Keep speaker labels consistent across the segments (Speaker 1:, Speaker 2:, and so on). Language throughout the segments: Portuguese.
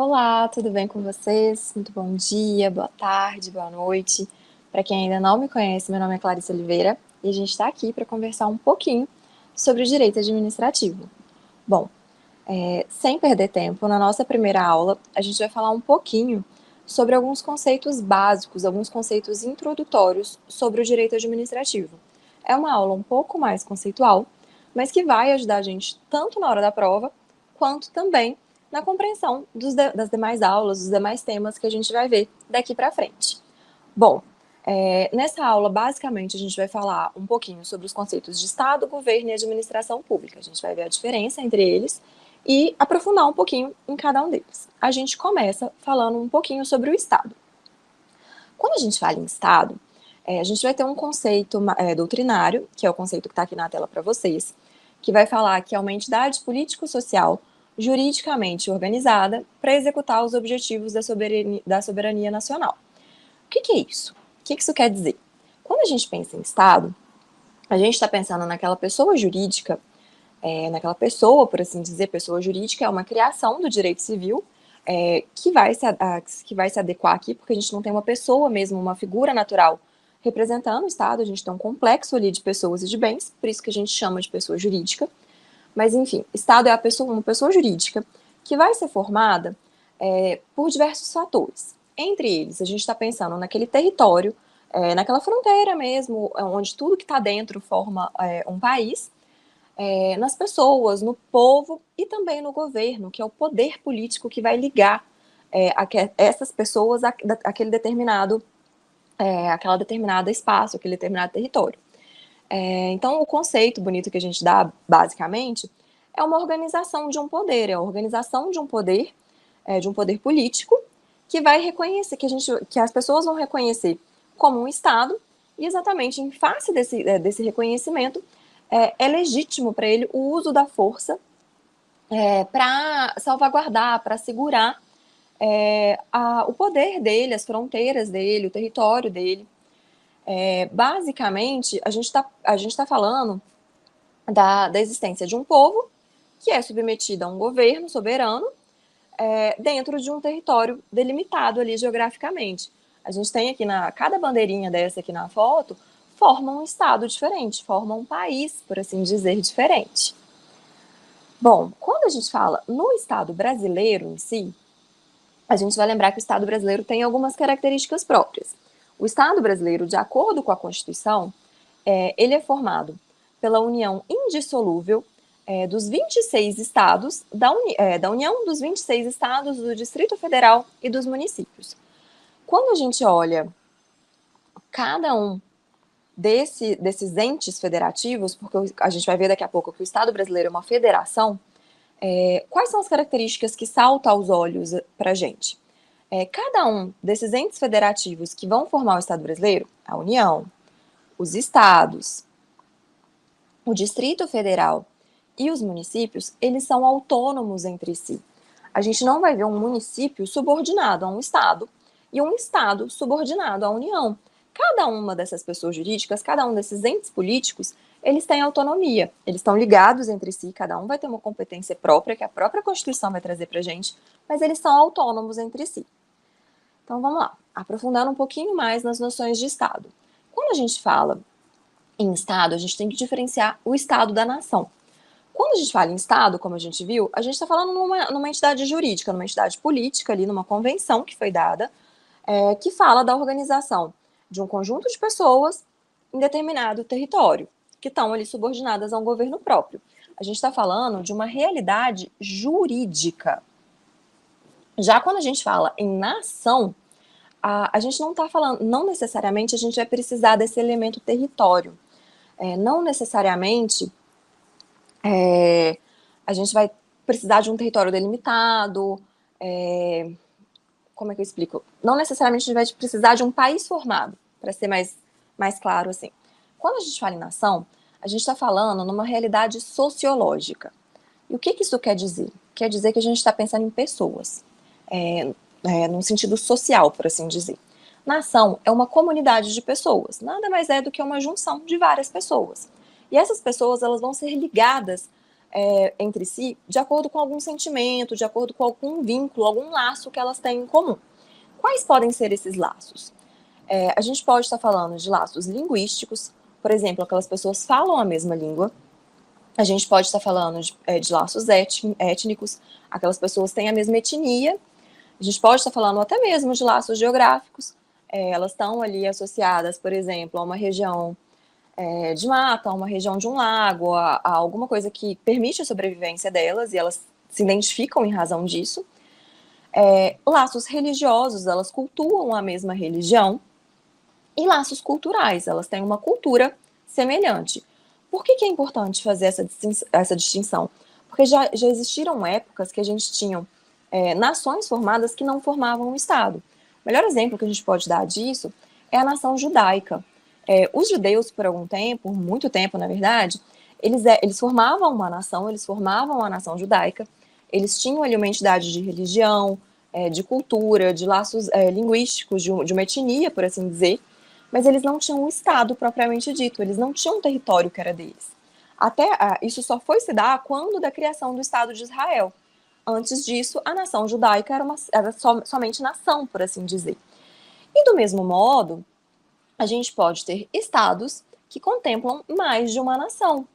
Speaker 1: Olá, tudo bem com vocês? Muito bom dia, boa tarde, boa noite. Para quem ainda não me conhece, meu nome é Clarice Oliveira e a gente está aqui para conversar um pouquinho sobre o direito administrativo. Bom, sem perder tempo, na nossa primeira aula, a gente vai falar um pouquinho sobre alguns conceitos básicos, alguns conceitos introdutórios sobre o direito administrativo. É uma aula um pouco mais conceitual, mas que vai ajudar a gente tanto na hora da prova, quanto também na compreensão das demais aulas, dos demais temas que a gente vai ver daqui para frente. Bom, nessa aula, basicamente, a gente vai falar um pouquinho sobre os conceitos de Estado, governo e administração pública. A gente vai ver a diferença entre eles e aprofundar um pouquinho em cada um deles. A gente começa falando um pouquinho sobre o Estado. Quando a gente fala em Estado, a gente vai ter um conceito doutrinário, que é o conceito que está aqui na tela para vocês, que vai falar que é uma entidade político-social juridicamente organizada para executar os objetivos da soberania nacional. O que é isso? O que isso quer dizer? Quando a gente pensa em Estado, a gente está pensando naquela pessoa jurídica, naquela pessoa, por assim dizer, pessoa jurídica, é uma criação do direito civil que vai se adequar aqui, porque a gente não tem uma pessoa mesmo, uma figura natural representando o Estado, a gente tem um complexo ali de pessoas e de bens, por isso que a gente chama de pessoa jurídica. Mas, enfim, Estado é uma pessoa jurídica que vai ser formada por diversos fatores. Entre eles, a gente está pensando naquele território, naquela fronteira mesmo, onde tudo que está dentro forma um país, nas pessoas, no povo e também no governo, que é o poder político que vai ligar essas pessoas àquele determinado espaço, aquele determinado território. Então, o conceito bonito que a gente dá, basicamente, é uma organização de um poder, é a organização de um poder político, que vai reconhecer, que as pessoas vão reconhecer como um Estado, e exatamente em face desse reconhecimento, é legítimo para ele o uso da força para salvaguardar, para segurar o poder dele, as fronteiras dele, o território dele. Basicamente, a gente tá falando da existência de um povo que é submetido a um governo soberano dentro de um território delimitado ali geograficamente. A gente tem aqui, cada bandeirinha dessa aqui na foto, forma um estado diferente, forma um país, por assim dizer, diferente. Bom, quando a gente fala no Estado brasileiro em si, a gente vai lembrar que o Estado brasileiro tem algumas características próprias. O Estado brasileiro, de acordo com a Constituição, ele é formado pela união indissolúvel dos 26 estados, da união dos 26 estados, do Distrito Federal e dos municípios. Quando a gente olha cada um desses entes federativos, porque a gente vai ver daqui a pouco que o Estado brasileiro é uma federação, quais são as características que saltam aos olhos para a gente? Cada um desses entes federativos que vão formar o Estado brasileiro, a União, os estados, o Distrito Federal e os municípios, eles são autônomos entre si. A gente não vai ver um município subordinado a um estado e um estado subordinado à União. Cada uma dessas pessoas jurídicas, cada um desses entes políticos, eles têm autonomia, eles estão ligados entre si, cada um vai ter uma competência própria, que a própria Constituição vai trazer para a gente, mas eles são autônomos entre si. Então vamos lá, aprofundando um pouquinho mais nas noções de Estado. Quando a gente fala em Estado, a gente tem que diferenciar o Estado da nação. Quando a gente fala em Estado, como a gente viu, a gente está falando numa entidade jurídica, numa entidade política, ali, numa convenção que foi dada, que fala da organização de um conjunto de pessoas em determinado território, que estão ali subordinadas a um governo próprio. A gente está falando de uma realidade jurídica. Já quando a gente fala em nação, a gente não está falando, não necessariamente a gente vai precisar desse elemento território. Não necessariamente a gente vai precisar de um território delimitado, como é que eu explico? Não necessariamente a gente vai precisar de um país formado, para ser mais claro assim. Quando a gente fala em nação, a gente está falando numa realidade sociológica. E o que isso quer dizer? Quer dizer que a gente está pensando em pessoas, num sentido social, por assim dizer. Nação é uma comunidade de pessoas, nada mais é do que uma junção de várias pessoas. E essas pessoas, elas vão ser ligadas entre si de acordo com algum sentimento, de acordo com algum vínculo, algum laço que elas têm em comum. Quais podem ser esses laços? A gente pode estar falando de laços linguísticos, por exemplo, aquelas pessoas falam a mesma língua. A gente pode estar falando de laços étnicos, aquelas pessoas têm a mesma etnia. A gente pode estar falando até mesmo de laços geográficos. Elas estão ali associadas, por exemplo, a uma região de mata, a uma região de um lago, a alguma coisa que permite a sobrevivência delas, e elas se identificam em razão disso. Laços religiosos, elas cultuam a mesma religião. E laços culturais, elas têm uma cultura semelhante. Por que é importante fazer essa distinção? Porque já existiram épocas que a gente tinha nações formadas que não formavam um Estado. O melhor exemplo que a gente pode dar disso é a nação judaica. Os judeus, por algum tempo, por muito tempo, na verdade, eles formavam uma nação, eles formavam a nação judaica, eles tinham ali uma entidade de religião, de cultura, de laços linguísticos, de uma etnia, por assim dizer, mas eles não tinham um Estado propriamente dito, eles não tinham um território que era deles. Isso só foi se dar quando da criação do Estado de Israel. Antes disso, a nação judaica era somente nação, por assim dizer. E do mesmo modo, a gente pode ter estados que contemplam mais de uma nação,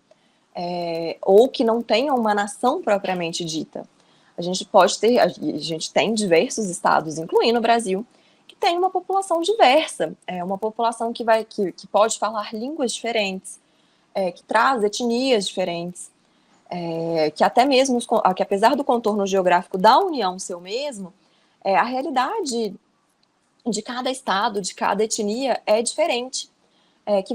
Speaker 1: ou que não tenham uma nação propriamente dita. A gente tem diversos estados, incluindo o Brasil, que tem uma população diversa, uma população que pode falar línguas diferentes, que traz etnias diferentes, que até mesmo, que apesar do contorno geográfico da União ser o mesmo, a realidade de cada estado, de cada etnia é diferente, que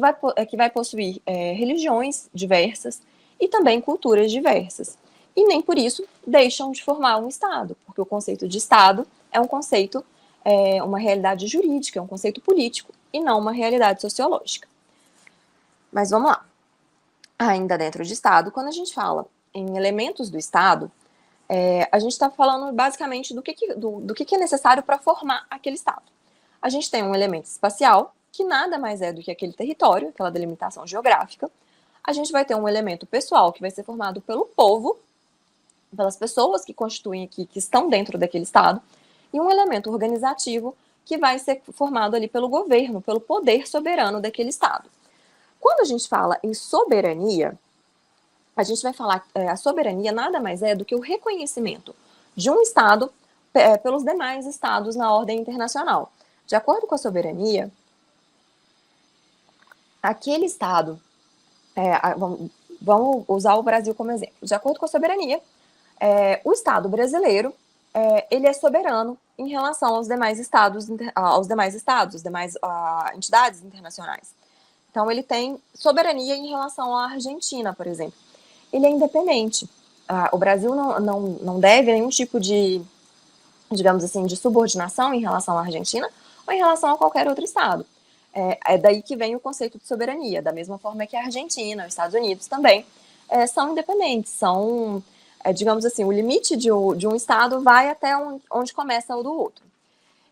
Speaker 1: vai possuir religiões diversas e também culturas diversas. E nem por isso deixam de formar um Estado, porque o conceito de Estado é um conceito, uma realidade jurídica, é um conceito político e não uma realidade sociológica. Mas vamos lá. Ainda dentro de Estado, quando a gente fala em elementos do Estado, a gente está falando basicamente do que é necessário para formar aquele Estado. A gente tem um elemento espacial, que nada mais é do que aquele território, aquela delimitação geográfica. A gente vai ter um elemento pessoal, que vai ser formado pelo povo, pelas pessoas que constituem aqui, que estão dentro daquele Estado, e um elemento organizativo, que vai ser formado ali pelo governo, pelo poder soberano daquele Estado. Quando a gente fala em soberania, a gente vai falar a soberania nada mais é do que o reconhecimento de um Estado pelos demais Estados na ordem internacional. De acordo com a soberania, aquele Estado, vamos usar o Brasil como exemplo. De acordo com a soberania, o Estado brasileiro, ele é soberano em relação aos demais estados, demais entidades internacionais. Então, ele tem soberania em relação à Argentina, por exemplo. Ele é independente. O Brasil não deve nenhum tipo de, digamos assim, de subordinação em relação à Argentina ou em relação a qualquer outro estado. É daí que vem o conceito de soberania, da mesma forma que a Argentina, os Estados Unidos também são independentes, são, digamos assim, o limite de um estado vai até onde começa o do outro.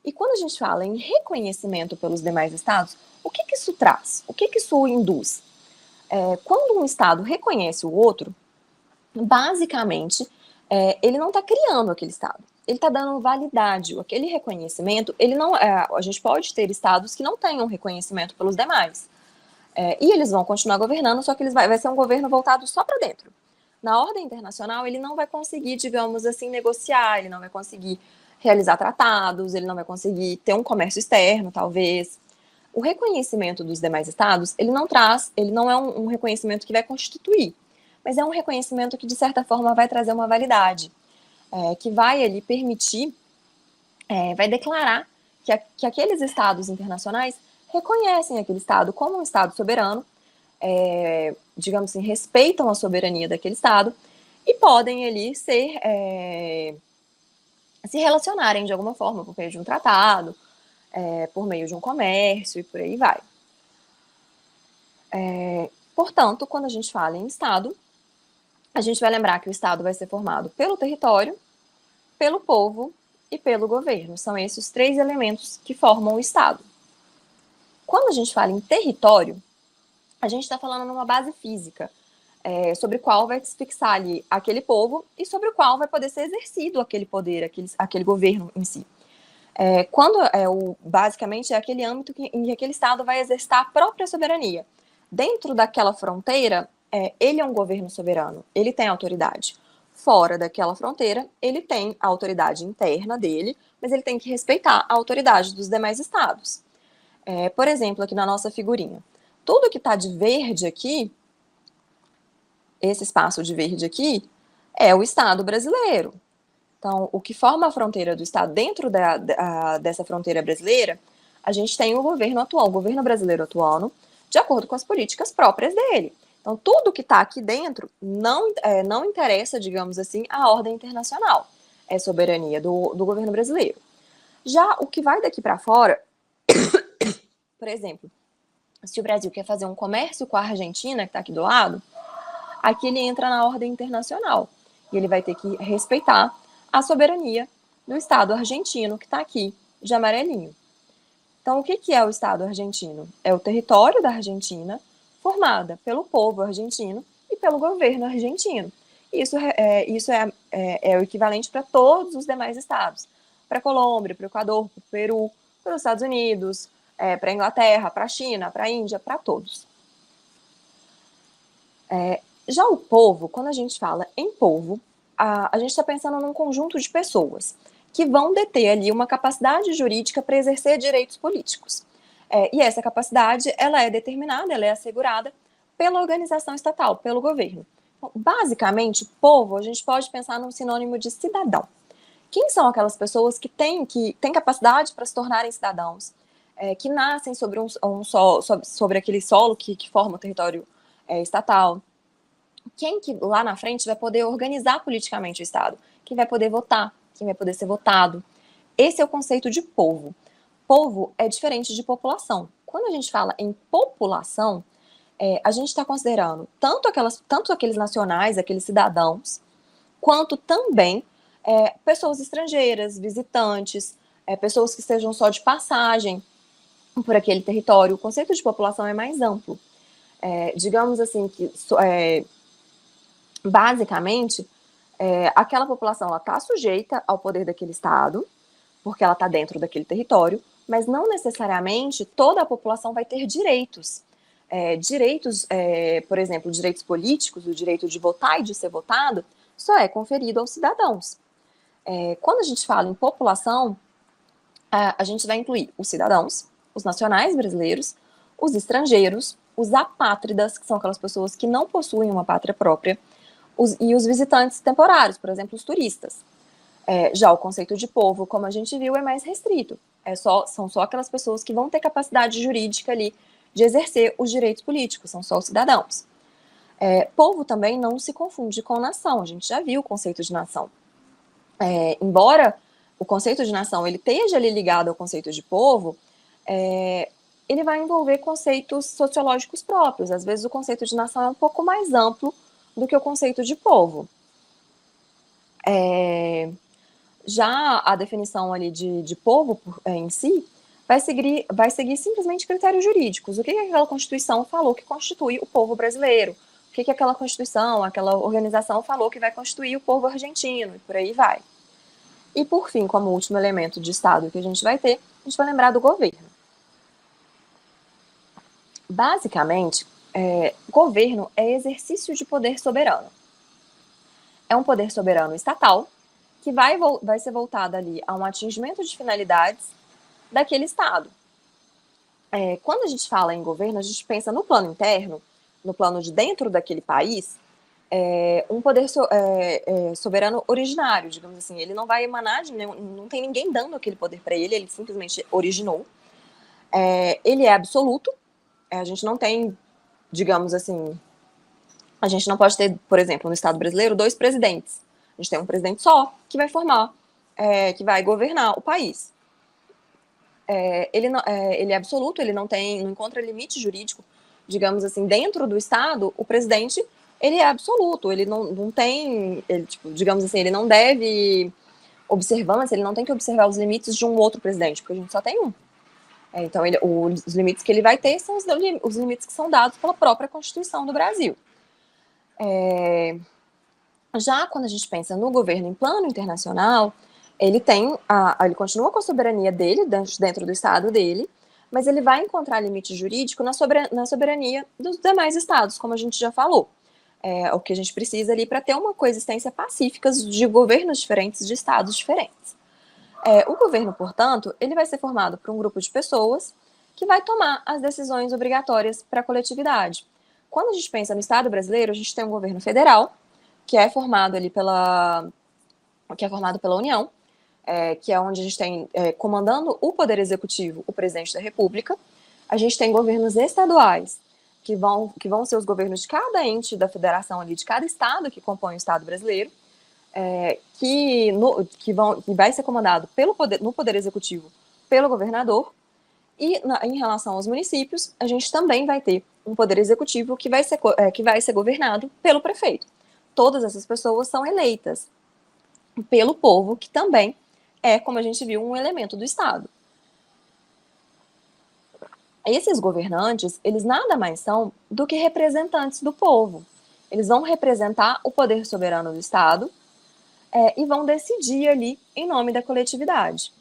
Speaker 1: E quando a gente fala em reconhecimento pelos demais estados, o que isso traz? O que isso induz? Quando um estado reconhece o outro, basicamente, ele não está criando aquele estado. Ele está dando validade. Aquele reconhecimento, ele não, a gente pode ter estados que não tenham reconhecimento pelos demais. E eles vão continuar governando, só que vai ser um governo voltado só para dentro. Na ordem internacional, ele não vai conseguir, digamos assim, negociar, ele não vai conseguir realizar tratados, ele não vai conseguir ter um comércio externo, talvez. O reconhecimento dos demais estados, ele não é um reconhecimento que vai constituir, mas é um reconhecimento que, de certa forma, vai trazer uma validade, que vai ali permitir, vai declarar que aqueles estados internacionais reconhecem aquele estado como um estado soberano, digamos assim, respeitam a soberania daquele estado e podem ali se relacionarem de alguma forma por meio de um tratado, por meio de um comércio e por aí vai. Portanto, quando a gente fala em Estado, a gente vai lembrar que o Estado vai ser formado pelo território, pelo povo e pelo governo. São esses os 3 elementos que formam o Estado. Quando a gente fala em território, a gente está falando numa base física. sobre qual vai se fixar ali aquele povo e sobre o qual vai poder ser exercido aquele poder, aquele governo em si. Basicamente é aquele âmbito em que aquele Estado vai exercitar a própria soberania. Dentro daquela fronteira, ele é um governo soberano, ele tem autoridade. Fora daquela fronteira, ele tem a autoridade interna dele, mas ele tem que respeitar a autoridade dos demais estados. Por exemplo, aqui na nossa figurinha, tudo que está de verde aqui, esse espaço de verde aqui, é o Estado brasileiro. Então, o que forma a fronteira do Estado, dentro dessa fronteira brasileira, a gente tem o governo atual, o governo brasileiro atuando, de acordo com as políticas próprias dele. Então, tudo que está aqui dentro não interessa, digamos assim, à ordem internacional. É soberania do governo brasileiro. Já o que vai daqui para fora, por exemplo, se o Brasil quer fazer um comércio com a Argentina, que está aqui do lado, aqui ele entra na ordem internacional. E ele vai ter que respeitar a soberania do Estado argentino, que está aqui, de amarelinho. Então, o que é o Estado argentino? É o território da Argentina, formada pelo povo argentino e pelo governo argentino. Isso é o equivalente para todos os demais estados. Para a Colômbia, para o Equador, para o Peru, para os Estados Unidos, para a Inglaterra, para a China, para a Índia, para todos. Já o povo, quando a gente fala em povo, a gente está pensando num conjunto de pessoas que vão deter ali uma capacidade jurídica para exercer direitos políticos. E essa capacidade, ela é determinada, ela é assegurada pela organização estatal, pelo governo. Então, basicamente, povo, a gente pode pensar num sinônimo de cidadão. Quem são aquelas pessoas que têm capacidade para se tornarem cidadãos, que nascem sobre aquele solo que forma o território estatal? Quem que lá na frente vai poder organizar politicamente o Estado? Quem vai poder votar? Quem vai poder ser votado? Esse é o conceito de povo. Povo é diferente de população. Quando a gente fala em população, a gente está considerando tanto aqueles nacionais, aqueles cidadãos, quanto também pessoas estrangeiras, visitantes, pessoas que estejam só de passagem por aquele território. O conceito de população é mais amplo. Digamos assim que basicamente, aquela população está sujeita ao poder daquele Estado, porque ela está dentro daquele território, mas não necessariamente toda a população vai ter direitos. Por exemplo, direitos políticos, o direito de votar e de ser votado, só é conferido aos cidadãos. Quando a gente fala em população, a gente vai incluir os cidadãos, os nacionais brasileiros, os estrangeiros, os apátridas, que são aquelas pessoas que não possuem uma pátria própria, e os visitantes temporários, por exemplo, os turistas. Já o conceito de povo, como a gente viu, é mais restrito. São só aquelas pessoas que vão ter capacidade jurídica ali de exercer os direitos políticos, são só os cidadãos. Povo também não se confunde com nação, a gente já viu o conceito de nação. Embora o conceito de nação ele esteja ali ligado ao conceito de povo, ele vai envolver conceitos sociológicos próprios. Às vezes o conceito de nação é um pouco mais amplo do que o conceito de povo. Já a definição ali de povo em si vai seguir simplesmente critérios jurídicos. O que aquela Constituição falou que constitui o povo brasileiro? O que aquela Constituição, aquela organização falou que vai constituir o povo argentino? E por aí vai. E por fim, como último elemento de Estado que a gente vai lembrar do governo. Basicamente, governo é exercício de poder soberano. É um poder soberano estatal que vai ser voltado ali a um atingimento de finalidades daquele Estado. Quando a gente fala em governo, a gente pensa no plano interno, no plano de dentro daquele país, um poder soberano originário, digamos assim. Ele não vai emanar não tem ninguém dando aquele poder para ele simplesmente originou. Ele é absoluto. A gente não tem, digamos assim, a gente não pode ter, por exemplo, no Estado brasileiro, 2 presidentes. A gente tem um presidente só que vai que vai governar o país. Ele é absoluto, ele não encontra limite jurídico, digamos assim, dentro do Estado, o presidente, ele é absoluto, ele não tem, digamos assim, ele não deve observância, ele não tem que observar os limites de um outro presidente, porque a gente só tem um. Então, os limites que ele vai ter são os limites que são dados pela própria Constituição do Brasil. Já quando a gente pensa no governo em plano internacional, ele continua com a soberania dele, dentro do estado dele, mas ele vai encontrar limite jurídico na soberania dos demais estados, como a gente já falou. O que a gente precisa ali para ter uma coexistência pacífica de governos diferentes, de estados diferentes. O governo, portanto, ele vai ser formado por um grupo de pessoas que vai tomar as decisões obrigatórias para a coletividade. Quando a gente pensa no Estado brasileiro, a gente tem um governo federal, que é formado ali pela União, que é onde a gente tem, comandando o Poder Executivo, o Presidente da República. A gente tem governos estaduais, que vão ser os governos de cada ente da federação ali, de cada estado que compõe o Estado brasileiro, que vai ser comandado no Poder Executivo pelo governador. E em relação aos municípios, a gente também vai ter um Poder Executivo que vai ser governado pelo prefeito. Todas essas pessoas são eleitas pelo povo, que também como a gente viu, um elemento do Estado. Esses governantes, eles nada mais são do que representantes do povo. Eles vão representar o poder soberano do Estado e vão decidir ali em nome da coletividade.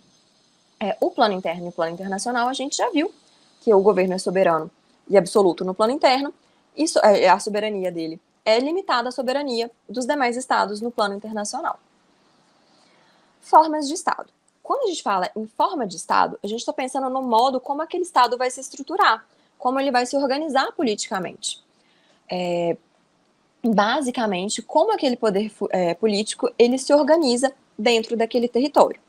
Speaker 1: O plano interno e o plano internacional, a gente já viu que o governo é soberano e absoluto no plano interno, e a soberania dele é limitada à soberania dos demais estados no plano internacional. Formas de Estado. Quando a gente fala em forma de Estado, a gente está pensando no modo como aquele Estado vai se estruturar, como ele vai se organizar politicamente. Basicamente, como aquele poder político ele se organiza dentro daquele território.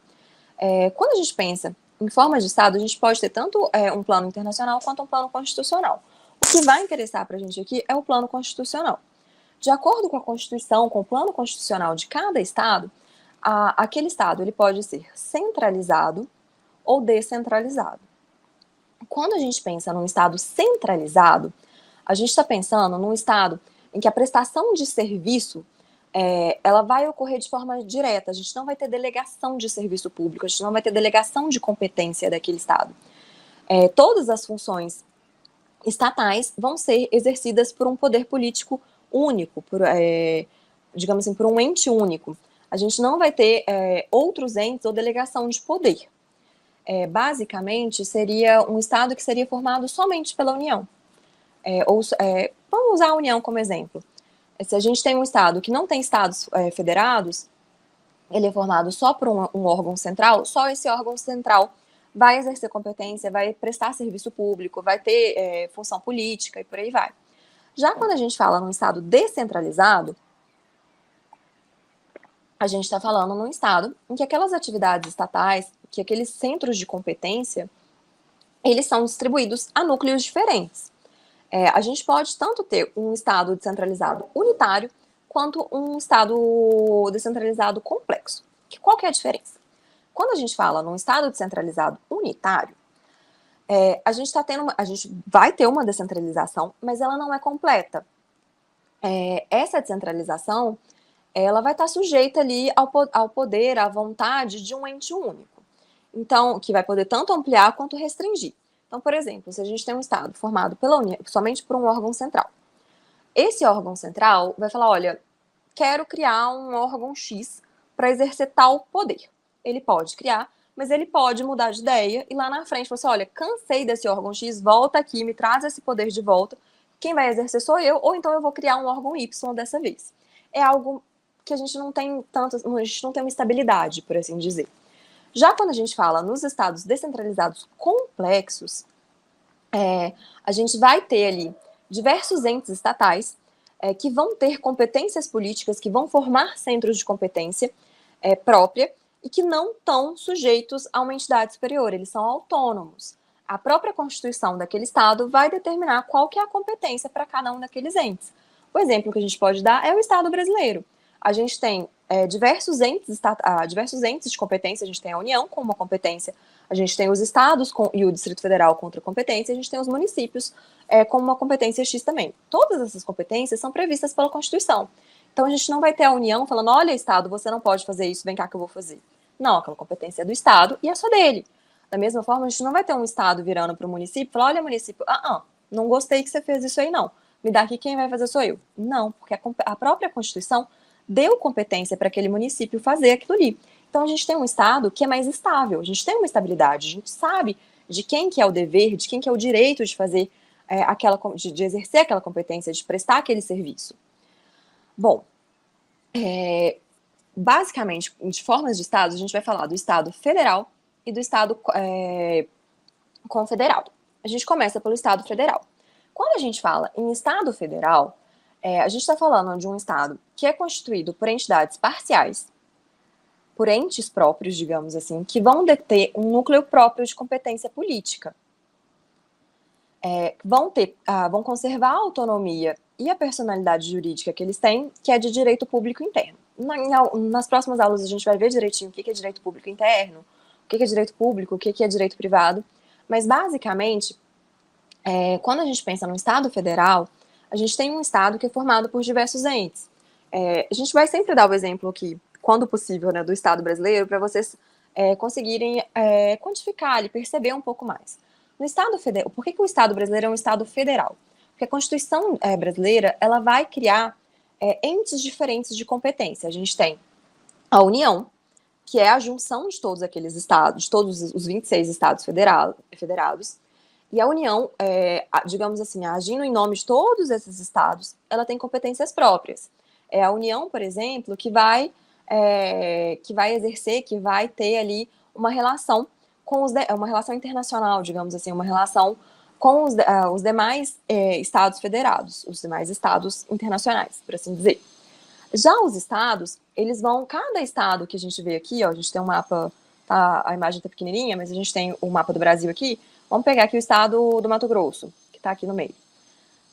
Speaker 1: Quando a gente pensa em forma de Estado, a gente pode ter tanto um plano internacional quanto um plano constitucional. O que vai interessar para a gente aqui é o plano constitucional. De acordo com a Constituição, com o plano constitucional de cada Estado, aquele Estado ele pode ser centralizado ou descentralizado. Quando a gente pensa num Estado centralizado, a gente está pensando num Estado em que a prestação de serviço ela vai ocorrer de forma direta. A gente não vai ter delegação de serviço público, a gente não vai ter delegação de competência daquele Estado. Todas as funções estatais vão ser exercidas por um poder político único, digamos assim, por um ente único. A gente não vai ter outros entes ou delegação de poder. Basicamente, seria um Estado que seria formado somente pela União. Vamos usar a União como exemplo. Se a gente tem um Estado que não tem Estados federados, ele é formado só por um órgão central, só esse órgão central vai exercer competência, vai prestar serviço público, vai ter função política e por aí vai. Já quando a gente fala num Estado descentralizado, a gente está falando num Estado em que aquelas atividades estatais, que aqueles centros de competência, eles são distribuídos a núcleos diferentes. A gente pode tanto ter um Estado descentralizado unitário, quanto um Estado descentralizado complexo. Qual que é a diferença? Quando a gente fala num Estado descentralizado unitário, a gente vai ter uma descentralização, mas ela não é completa. Essa descentralização, ela vai estar sujeita ali ao poder, à vontade de um ente único. Então, que vai poder tanto ampliar quanto restringir. Então, por exemplo, se a gente tem um Estado formado pela União, somente por um órgão central, esse órgão central vai falar, olha, quero criar um órgão X para exercer tal poder. Ele pode criar, mas ele pode mudar de ideia e lá na frente falar assim, olha, cansei desse órgão X, volta aqui, me traz esse poder de volta, quem vai exercer sou eu, ou então eu vou criar um órgão Y dessa vez. É algo que a gente não tem uma estabilidade, por assim dizer. Já quando a gente fala nos estados descentralizados complexos, a gente vai ter ali diversos entes estatais que vão ter competências políticas, que vão formar centros de competência própria e que não estão sujeitos a uma entidade superior, eles são autônomos. A própria Constituição daquele Estado vai determinar qual que é a competência para cada um daqueles entes. O exemplo que a gente pode dar é o Estado brasileiro. A gente tem diversos entes de competência, a gente tem a União com uma competência, a gente tem os estados e o Distrito Federal com outra competência, a gente tem os municípios com uma competência X também. Todas essas competências são previstas pela Constituição. Então a gente não vai ter a União falando, olha, Estado, você não pode fazer isso, vem cá que eu vou fazer. Não, aquela competência é do Estado e é só dele. Da mesma forma, a gente não vai ter um Estado virando para o município e falar, olha, município, não gostei que você fez isso aí, não. me dá aqui, quem vai fazer sou eu. Não, porque a própria Constituição deu competência para aquele município fazer aquilo ali. Então a gente tem um Estado que é mais estável, a gente tem uma estabilidade, a gente sabe de quem que é o dever, de quem que é o direito de fazer de exercer aquela competência, de prestar aquele serviço. Bom, basicamente, de formas de Estados, a gente vai falar do Estado federal e do Estado confederado. A gente começa pelo Estado federal. Quando a gente fala em Estado federal, a gente está falando de um Estado que é constituído por entidades parciais, por entes próprios, digamos assim, que vão deter um núcleo próprio de competência política. Vão conservar a autonomia e a personalidade jurídica que eles têm, que é de direito público interno. Nas próximas aulas a gente vai ver direitinho o que é direito público interno, o que é direito público, o que é direito privado, mas basicamente, quando a gente pensa no Estado federal, a gente tem um Estado que é formado por diversos entes. A gente vai sempre dar o exemplo aqui, quando possível, né, do Estado brasileiro, para vocês conseguirem quantificar e perceber um pouco mais. No Estado federal, por que o Estado brasileiro é um Estado federal? Porque a Constituição brasileira, ela vai criar entes diferentes de competência. A gente tem a União, que é a junção de todos aqueles estados, de todos os 26 estados federados, e a União, digamos assim, agindo em nome de todos esses estados, ela tem competências próprias. É a União, por exemplo, que vai exercer, que vai ter ali uma relação uma relação internacional, digamos assim, uma relação com os demais estados federados, os demais estados internacionais, por assim dizer. Já os estados, eles vão, cada estado que a gente vê aqui, ó, a gente tem um mapa, tá, a imagem tá pequenininha, mas a gente tem o mapa do Brasil aqui, vamos pegar aqui o estado do Mato Grosso, que tá aqui no meio.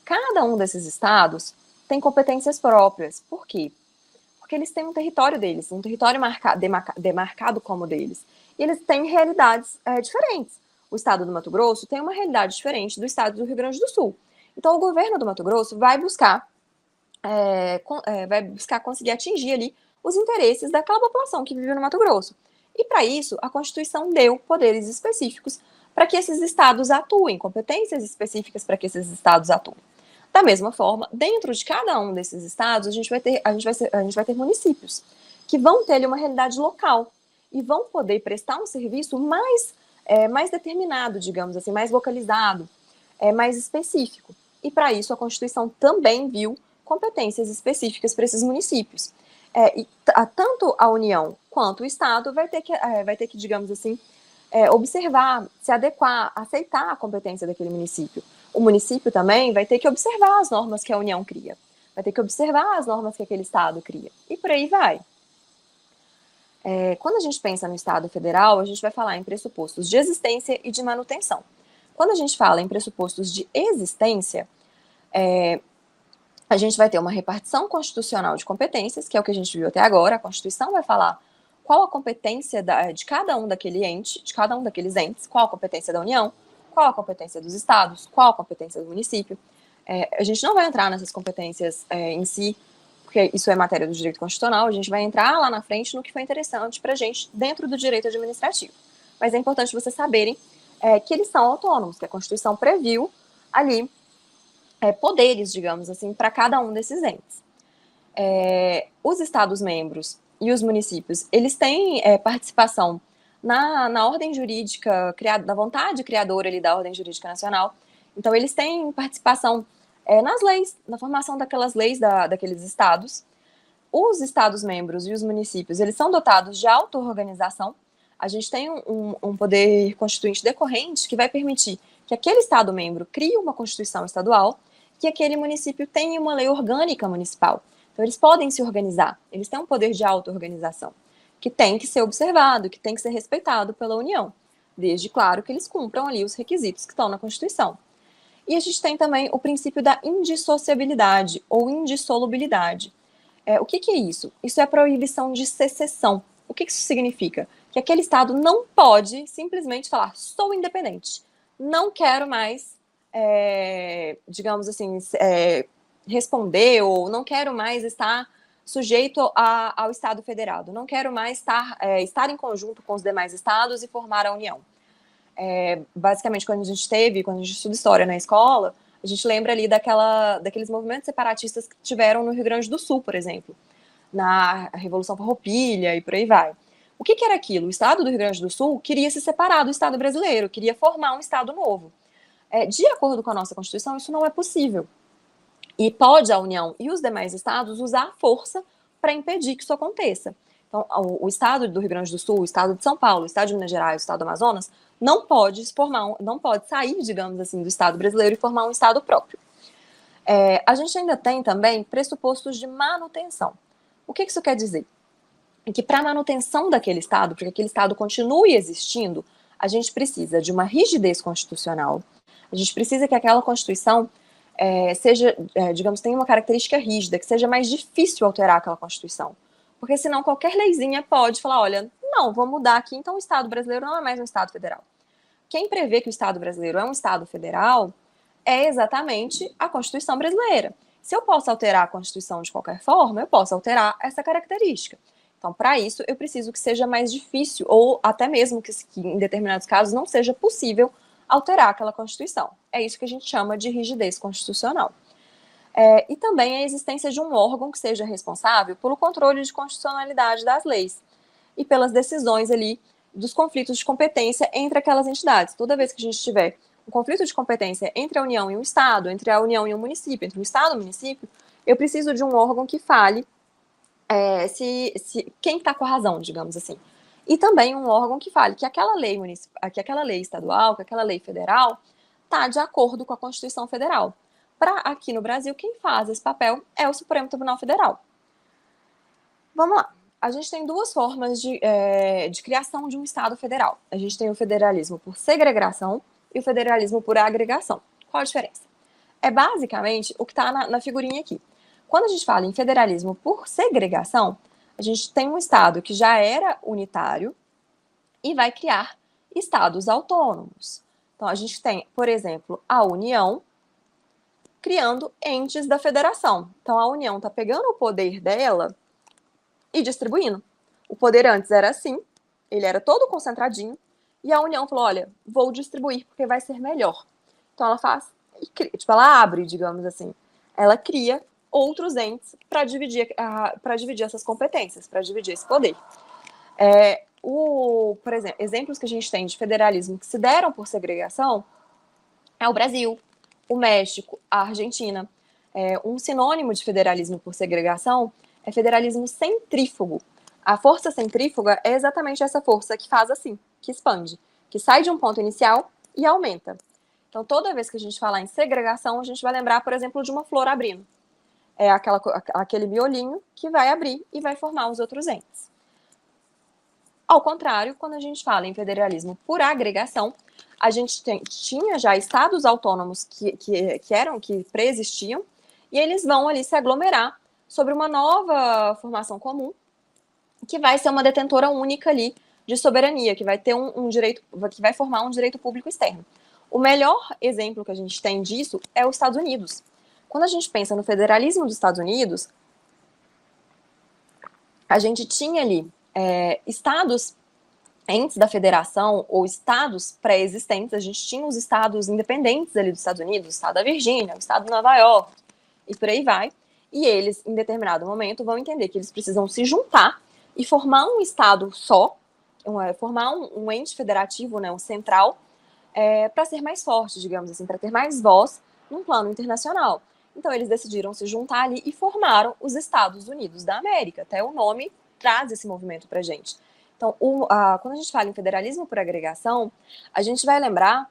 Speaker 1: Cada um desses estados tem competências próprias. Por quê? Porque eles têm um território deles, um território demarcado como deles. E eles têm realidades diferentes. O estado do Mato Grosso tem uma realidade diferente do estado do Rio Grande do Sul. Então, o governo do Mato Grosso vai buscar conseguir atingir ali os interesses daquela população que vive no Mato Grosso. E para isso, a Constituição deu poderes específicos para que esses estados atuem, competências específicas para que esses estados atuem. Da mesma forma, dentro de cada um desses estados, a gente vai ter municípios que vão ter ali uma realidade local e vão poder prestar um serviço mais determinado, digamos assim, mais localizado, mais específico. E para isso a Constituição também viu competências específicas para esses municípios. Tanto a União quanto o Estado vai ter que digamos assim, observar, se adequar, aceitar a competência daquele município. O município também vai ter que observar as normas que a União cria, vai ter que observar as normas que aquele Estado cria, e por aí vai. Quando a gente pensa no Estado federal, a gente vai falar em pressupostos de existência e de manutenção. Quando a gente fala em pressupostos de existência, a gente vai ter uma repartição constitucional de competências, que é o que a gente viu até agora. A Constituição vai falar qual a competência de cada um daqueles entes, qual a competência da União, qual a competência dos estados, qual a competência do município. A gente não vai entrar nessas competências em si, porque isso é matéria do direito constitucional, a gente vai entrar lá na frente no que foi interessante para a gente dentro do direito administrativo. Mas é importante vocês saberem que eles são autônomos, que a Constituição previu ali poderes, digamos assim, para cada um desses entes. Os Estados-membros e os municípios, eles têm participação na ordem jurídica, na vontade criadora ali da ordem jurídica nacional. Então, eles têm participação nas leis, na formação daquelas leis daqueles estados. Os Estados-membros e os municípios, eles são dotados de auto-organização. A gente tem um poder constituinte decorrente que vai permitir que aquele Estado-membro crie uma Constituição estadual, que aquele município tenha uma lei orgânica municipal. Então, eles podem se organizar, eles têm um poder de auto-organização, que tem que ser observado, que tem que ser respeitado pela União, desde, claro, que eles cumpram ali os requisitos que estão na Constituição. E a gente tem também o princípio da indissociabilidade ou indissolubilidade. O que é isso? Isso é a proibição de secessão. O que isso significa? Que aquele Estado não pode simplesmente falar, sou independente, não quero mais, digamos assim, responder, ou não quero mais estar sujeito ao Estado federado, não quero mais estar em conjunto com os demais estados e formar a União. Basicamente, quando a gente estuda história na escola, A gente lembra ali daqueles movimentos separatistas que tiveram no Rio Grande do Sul, por exemplo, na Revolução Farroupilha e por aí vai. O que era aquilo? O Estado do Rio Grande do Sul queria se separar do Estado brasileiro, queria formar um Estado novo. De acordo com a nossa Constituição, isso não é possível. E pode a União e os demais estados usar a força para impedir que isso aconteça. Então, o Estado do Rio Grande do Sul, o Estado de São Paulo, o Estado de Minas Gerais, o Estado do Amazonas, não pode sair, digamos assim, do Estado brasileiro e formar um Estado próprio. A gente ainda tem também pressupostos de manutenção. O que isso quer dizer? É que para a manutenção daquele Estado, para que aquele Estado continue existindo, a gente precisa de uma rigidez constitucional, a gente precisa que aquela Constituição seja, digamos, tenha uma característica rígida, que seja mais difícil alterar aquela Constituição. Porque senão qualquer leizinha pode falar, olha, não, vou mudar aqui, então o Estado brasileiro não é mais um Estado federal. Quem prevê que o Estado brasileiro é um Estado federal é exatamente a Constituição brasileira. Se eu posso alterar a Constituição de qualquer forma, eu posso alterar essa característica. Então, para isso, eu preciso que seja mais difícil, ou até mesmo que em determinados casos não seja possível alterar aquela Constituição. É isso que a gente chama de rigidez constitucional. E também a existência de um órgão que seja responsável pelo controle de constitucionalidade das leis e pelas decisões ali dos conflitos de competência entre aquelas entidades. Toda vez que a gente tiver um conflito de competência entre a União e o Estado, entre a União e o município, entre o Estado e o município, eu preciso de um órgão que fale quem está com a razão, digamos assim. E também um órgão que fale que aquela lei estadual, que aquela lei federal está de acordo com a Constituição Federal. Para aqui no Brasil, quem faz esse papel é o Supremo Tribunal Federal. Vamos lá. A gente tem duas formas de criação de um Estado federal. A gente tem o federalismo por segregação e o federalismo por agregação. Qual a diferença? É basicamente o que está na figurinha aqui. Quando a gente fala em federalismo por segregação, a gente tem um Estado que já era unitário e vai criar estados autônomos. Então, a gente tem, por exemplo, a União criando entes da federação. Então, a União está pegando o poder dela e distribuindo. O poder antes era assim, ele era todo concentradinho, e a União falou, olha, vou distribuir porque vai ser melhor. Então ela faz, ela abre, digamos assim, ela cria outros entes para dividir essas competências, para dividir esse poder. Por exemplo, exemplos que a gente tem de federalismo que se deram por segregação é o Brasil, o México, a Argentina. Um sinônimo de federalismo por segregação é federalismo centrífugo. A força centrífuga é exatamente essa força que faz assim, que expande, que sai de um ponto inicial e aumenta. Então, toda vez que a gente falar em segregação, a gente vai lembrar, por exemplo, de uma flor abrindo. É aquele miolinho que vai abrir e vai formar os outros entes. Ao contrário, quando a gente fala em federalismo por agregação, a gente tinha já estados autônomos que preexistiam, e eles vão ali se aglomerar sobre uma nova formação comum, que vai ser uma detentora única ali de soberania, que vai ter um direito, que vai formar um direito público externo. O melhor exemplo que a gente tem disso é os Estados Unidos. Quando a gente pensa no federalismo dos Estados Unidos, a gente tinha ali estados entes da federação ou estados pré-existentes. A gente tinha os estados independentes ali dos Estados Unidos, o estado da Virgínia, o estado de Nova York, e por aí vai. E eles, em determinado momento, vão entender que eles precisam se juntar e formar um estado só, formar um ente federativo, né, um central, para ser mais forte, digamos assim, para ter mais voz num plano internacional. Então, eles decidiram se juntar ali e formaram os Estados Unidos da América. Até o nome traz esse movimento para a gente. Então, quando a gente fala em federalismo por agregação, a gente vai lembrar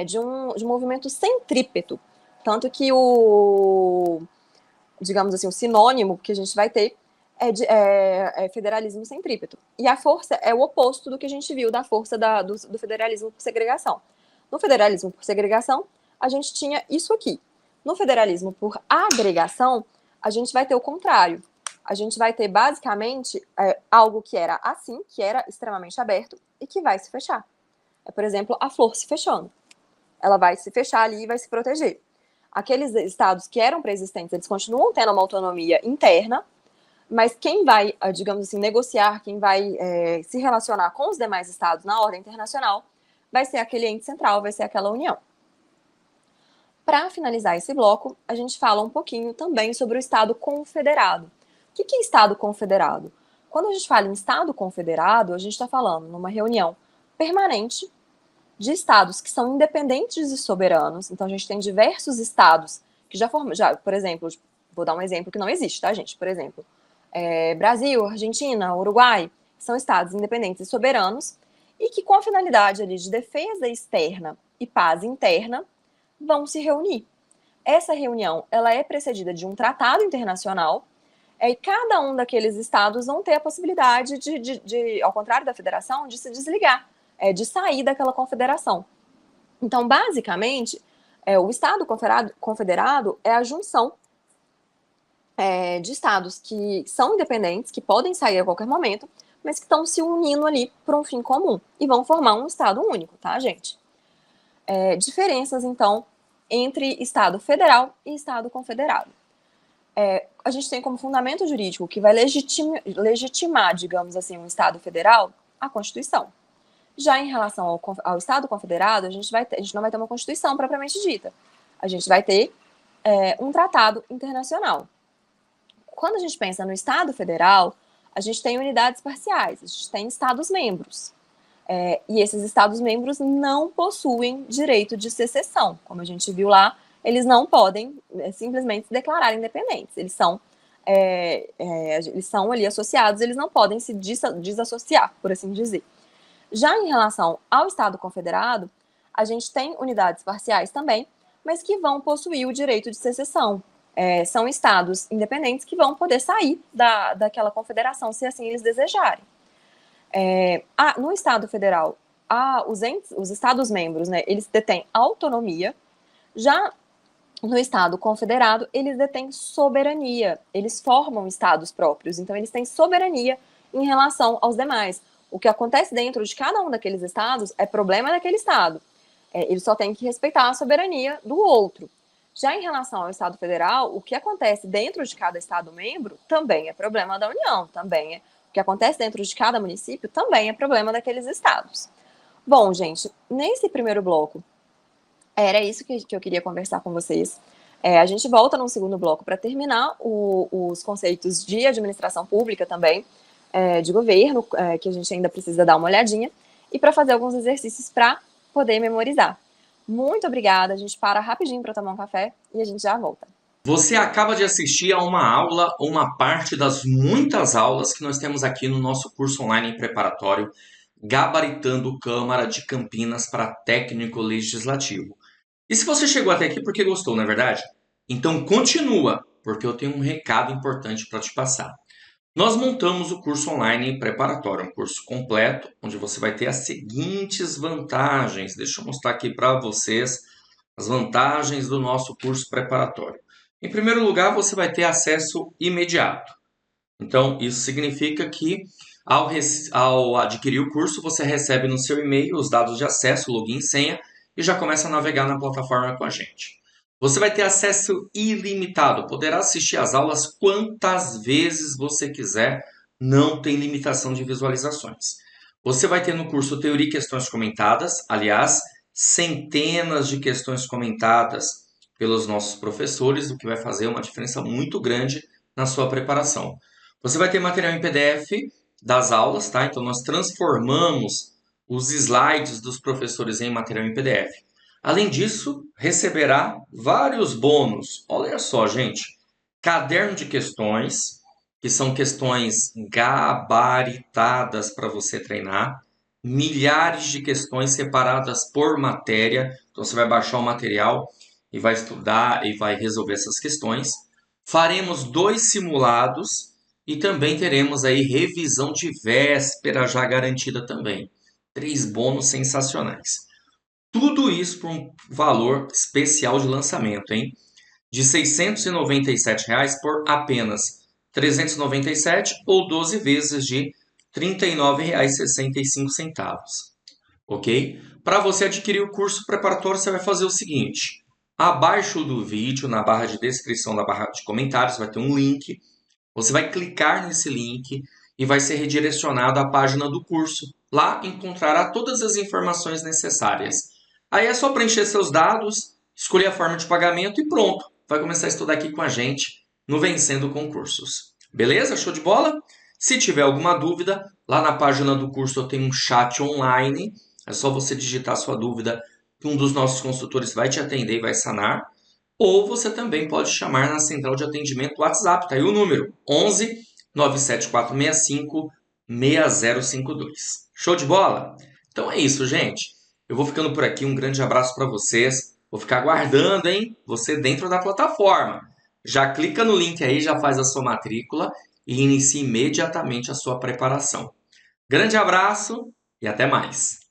Speaker 1: de um movimento centrípeto. Tanto que digamos assim, o sinônimo que a gente vai ter é federalismo centrípeto. E a força é o oposto do que a gente viu da força do federalismo por segregação. No federalismo por segregação, a gente tinha isso aqui. No federalismo por agregação, a gente vai ter o contrário. A gente vai ter, basicamente, algo que era assim, que era extremamente aberto, e que vai se fechar. Por exemplo, a flor se fechando. Ela vai se fechar ali e vai se proteger. Aqueles estados que eram pré-existentes, eles continuam tendo uma autonomia interna, mas quem vai, digamos assim, negociar, quem vai se relacionar com os demais estados na ordem internacional, vai ser aquele ente central, vai ser aquela união. Para finalizar esse bloco, a gente fala um pouquinho também sobre o Estado confederado. O que é Estado confederado? Quando a gente fala em Estado confederado, a gente está falando numa reunião permanente de estados que são independentes e soberanos. Então, a gente tem diversos estados que por exemplo, vou dar um exemplo que não existe, tá, gente? Por exemplo, Brasil, Argentina, Uruguai, são estados independentes e soberanos e que, com a finalidade ali de defesa externa e paz interna, vão se reunir. Essa reunião ela é precedida de um tratado internacional e cada um daqueles estados vão ter a possibilidade ao contrário da federação, de se desligar, de sair daquela confederação. Então, basicamente, o Estado confederado é a junção de estados que são independentes, que podem sair a qualquer momento, mas que estão se unindo ali por um fim comum e vão formar um Estado único, tá, gente? Diferenças, então, entre Estado federal e Estado confederado. A gente tem como fundamento jurídico que vai legitimar, digamos assim, um Estado federal, a Constituição. Já em relação ao Estado confederado, a gente não vai ter uma Constituição propriamente dita. A gente vai ter um tratado internacional. Quando a gente pensa no Estado federal, a gente tem unidades parciais, a gente tem Estados-membros. E esses Estados-membros não possuem direito de secessão. Como a gente viu lá, eles não podem simplesmente se declarar independentes. Eles são ali associados, eles não podem se desassociar, por assim dizer. Já em relação ao Estado confederado, a gente tem unidades parciais também, mas que vão possuir o direito de secessão. São estados independentes que vão poder sair daquela confederação, se assim eles desejarem. No Estado federal, os Estados-membros, né, eles detêm autonomia. Já no Estado confederado, eles detêm soberania. Eles formam estados próprios, então eles têm soberania em relação aos demais. O que acontece dentro de cada um daqueles estados é problema daquele estado. Ele só tem que respeitar a soberania do outro. Já em relação ao Estado federal, o que acontece dentro de cada Estado-membro também é problema da União, também o que acontece dentro de cada município também é problema daqueles estados. Bom, gente, nesse primeiro bloco, era isso que eu queria conversar com vocês. A gente volta num segundo bloco para terminar os conceitos de administração pública também, de governo, que a gente ainda precisa dar uma olhadinha, e para fazer alguns exercícios para poder memorizar. Muito obrigada, a gente para rapidinho para tomar um café e a gente já volta.
Speaker 2: Você acaba de assistir a uma aula ou uma parte das muitas aulas que nós temos aqui no nosso curso online preparatório Gabaritando Câmara de Campinas para Técnico Legislativo. E se você chegou até aqui porque gostou, não é verdade? Então continua, porque eu tenho um recado importante para te passar. Nós montamos o curso online preparatório, um curso completo, onde você vai ter as seguintes vantagens. Deixa eu mostrar aqui para vocês as vantagens do nosso curso preparatório. Em primeiro lugar, você vai ter acesso imediato. Então, isso significa que ao adquirir o curso, você recebe no seu e-mail os dados de acesso, login e senha, e já começa a navegar na plataforma com a gente. Você vai ter acesso ilimitado, poderá assistir às aulas quantas vezes você quiser, não tem limitação de visualizações. Você vai ter no curso Teoria e Questões Comentadas, aliás, centenas de questões comentadas pelos nossos professores, o que vai fazer uma diferença muito grande na sua preparação. Você vai ter material em PDF das aulas, tá? Então nós transformamos os slides dos professores em material em PDF. Além disso, receberá vários bônus. Olha só, gente. Caderno de questões, que são questões gabaritadas para você treinar. Milhares de questões separadas por matéria. Então você vai baixar o material e vai estudar e vai resolver essas questões. Faremos 2 simulados e também teremos aí revisão de véspera já garantida também. 3 bônus sensacionais. Tudo isso por um valor especial de lançamento, hein? De R$ 697 por apenas R$ 397 ou 12 vezes de R$ 39,65. Ok? Para você adquirir o curso preparatório, você vai fazer o seguinte. Abaixo do vídeo, na barra de descrição da barra de comentários, vai ter um link. Você vai clicar nesse link e vai ser redirecionado à página do curso. Lá encontrará todas as informações necessárias. Aí é só preencher seus dados, escolher a forma de pagamento e pronto. Vai começar a estudar aqui com a gente no Vencendo Concursos. Beleza? Show de bola? Se tiver alguma dúvida, lá na página do curso eu tenho um chat online. É só você digitar a sua dúvida que um dos nossos consultores vai te atender e vai sanar. Ou você também pode chamar na central de atendimento do WhatsApp. Tá aí o número 11 97465 6052. Show de bola? Então é isso, gente. Eu vou ficando por aqui. Um grande abraço para vocês. Vou ficar aguardando, hein? Você dentro da plataforma. Já clica no link aí, já faz a sua matrícula e inicie imediatamente a sua preparação. Grande abraço e até mais!